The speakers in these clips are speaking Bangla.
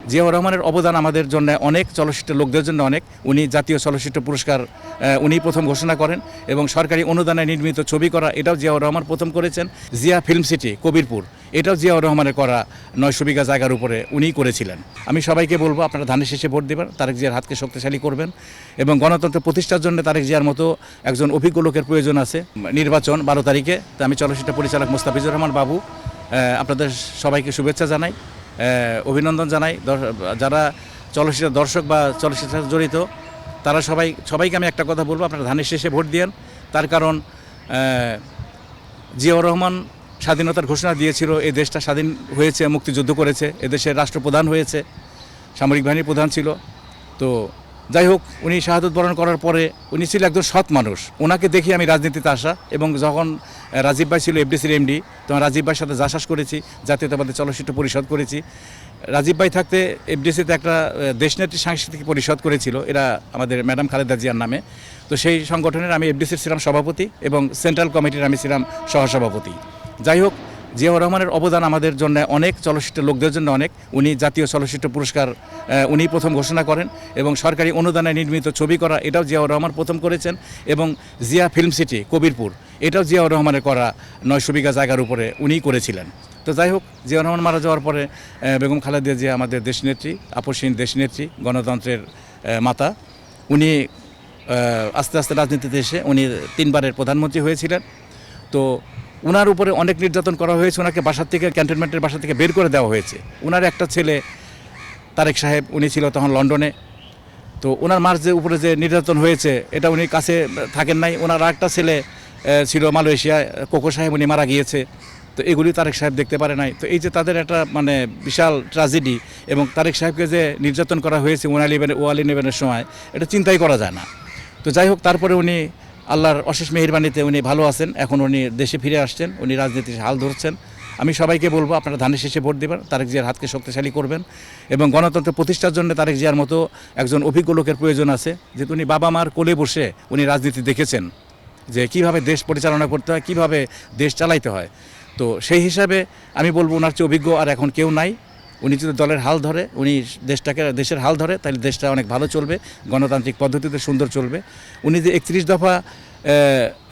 জিয়াউর রহমানের অবদান আমাদের জন্য অনেক, চলচ্চিত্র লোকদের জন্য অনেক। উনি জাতীয় চলচ্চিত্র পুরস্কার উনি প্রথম ঘোষণা করেন এবং সরকারি অনুদানে নির্মিত ছবি করা এটাও জিয়াউর রহমান প্রথম করেছেন। জিয়া ফিল্ম সিটি কবিরপুর এটাও জিয়াউর রহমানের করা 900 বিঘা জায়গার উপরে উনিই করেছিলেন। আমি সবাইকে বলবো আপনারা ধানের শেষে ভোট দেবেন, তারেক জিয়ার হাতকে শক্তিশালী করবেন এবং গণতন্ত্র প্রতিষ্ঠার জন্য তারেক জিয়ার মতো একজন অভিজ্ঞ লোকের প্রয়োজন আছে। নির্বাচন 12 তারিখে, তো আমি চলচ্চিত্র পরিচালক মোস্তাফিজুর রহমান বাবু আপনাদের সবাইকে শুভেচ্ছা জানাই, অভিনন্দন জানাই। যারা চলচ্চিত্র দর্শক বা চলচ্চিত্রের সাথে জড়িত তারা সবাইকে আমি একটা কথা বলবো, আপনারা ধানের শেষে ভোট দিয়েন। তার কারণ জিয়াউর রহমান স্বাধীনতার ঘোষণা দিয়েছিল, এই দেশটা স্বাধীন হয়েছে, মুক্তিযুদ্ধ করেছে, এদেশের রাষ্ট্রপ্রধান হয়েছে, সামরিক বাহিনীর প্রধান ছিল। তো যাই হোক, উনি শাহাদত বরণ করার পরে উনি ছিল একজন সৎ মানুষ। ওনাকে দেখে আমি রাজনীতিতে আসা, এবং যখন রাজীব ভাই ছিল এফডিসির এমডি, তখন রাজীব ভাইয়ের সাথে যাশাস করেছি, জাতীয়তাবাদী চলচ্চিত্র পরিষদ করেছি। রাজীব ভাই থাকতে এফডিসিতে একটা দেশনেত্রী সাংস্কৃতিক পরিষদ করেছিল, এরা আমাদের ম্যাডাম খালেদা জিয়ার নামে। তো সেই সংগঠনের আমি এফডিসির ছিলাম সভাপতি এবং সেন্ট্রাল কমিটির আমি ছিলাম সহসভাপতি। যাই হোক, জিয়াউর রহমানের অবদান আমাদের জন্য অনেক, চলচ্চিত্র লোকদের জন্য অনেক। উনি জাতীয় চলচ্চিত্র পুরস্কার উনি প্রথম ঘোষণা করেন এবং সরকারি অনুদানে নির্মিত ছবি করা এটাও জিয়াউর রহমান প্রথম করেছেন। এবং জিয়া ফিল্ম সিটি কবিরপুর এটাও জিয়াউর রহমানের করা 900 বিঘা জায়গার উপরে উনিই করেছিলেন। তো যাই হোক, জিয়াউর রহমান মারা যাওয়ার পরে বেগম খালেদা জিয়া আমাদের দেশনেত্রী, আপসহীন দেশনেত্রী, গণতন্ত্রের মাতা, উনি আস্তে আস্তে রাজনীতিতে এসে উনি 3 বারের প্রধানমন্ত্রী হয়েছিলেন। তো ওনার উপরে অনেক নির্যাতন করা হয়েছে, ওনাকে বাসার থেকে, ক্যান্টনমেন্টের বাসা থেকে বের করে দেওয়া হয়েছে। ওনার একটা ছেলে তারেক সাহেব, উনি ছিল তখন লন্ডনে। তো ওনার মার যে উপরে যে নির্যাতন হয়েছে এটা উনি কাছে থাকেন নাই। ওনার আরেকটা ছেলে ছিল মালয়েশিয়ায়, কোকো সাহেব, উনি মারা গিয়েছে। তো এগুলি তারেক সাহেব দেখতে পারে নাই। তো এই যে তাদের একটা বিশাল ট্র্যাজেডি, এবং তারেক সাহেবকে যে নির্যাতন করা হয়েছে ওয়ালি নেবেনের সময়, এটা চিন্তাই করা যায় না। তো যাই হোক, তারপরে উনি আল্লাহর অশেষ মেহেরবানিতে উনি ভালো আছেন, এখন উনি দেশে ফিরে আসছেন, উনি রাজনীতির হাল ধরছেন। আমি সবাইকে বলবো আপনারা ধানের শেষে ভোট দেবেন, তারেক জিয়ার হাতকে শক্তিশালী করবেন এবং গণতন্ত্র প্রতিষ্ঠার জন্য তারেক জিয়ার মতো একজন অভিজ্ঞ লোকের প্রয়োজন আছে। যেহেতু উনি বাবা মার কোলে বসে উনি রাজনীতি দেখেছেন যে কিভাবে দেশ পরিচালনা করতে হয়, কিভাবে দেশ চালাইতে হয়। তো সেই হিসাবে আমি বলবো ওনার চেয়ে অভিজ্ঞ আর এখন কেউ নাই। উনি যদি দলের হাল ধরে, উনি দেশের হাল ধরে, তাহলে দেশটা অনেক ভালো চলবে, গণতান্ত্রিক পদ্ধতিতে সুন্দর চলবে। উনি যে 31 দফা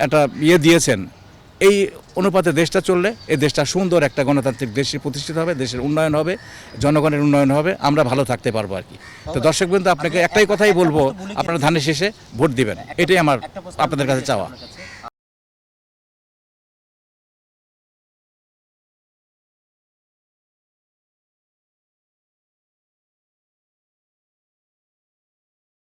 একটা দিয়েছেন, এই অনুপাতে দেশটা চললে এই দেশটা সুন্দর একটা গণতান্ত্রিক দেশে প্রতিষ্ঠিত হবে, দেশের উন্নয়ন হবে, জনগণের উন্নয়ন হবে, আমরা ভালো থাকতে পারবো আর কি। তো দর্শকবৃন্দ, আপনাকে একটাই কথাই বলবো, আপনারা ধানের শেষে ভোট দিবেন, এটাই আমার আপনাদের কাছে চাওয়া।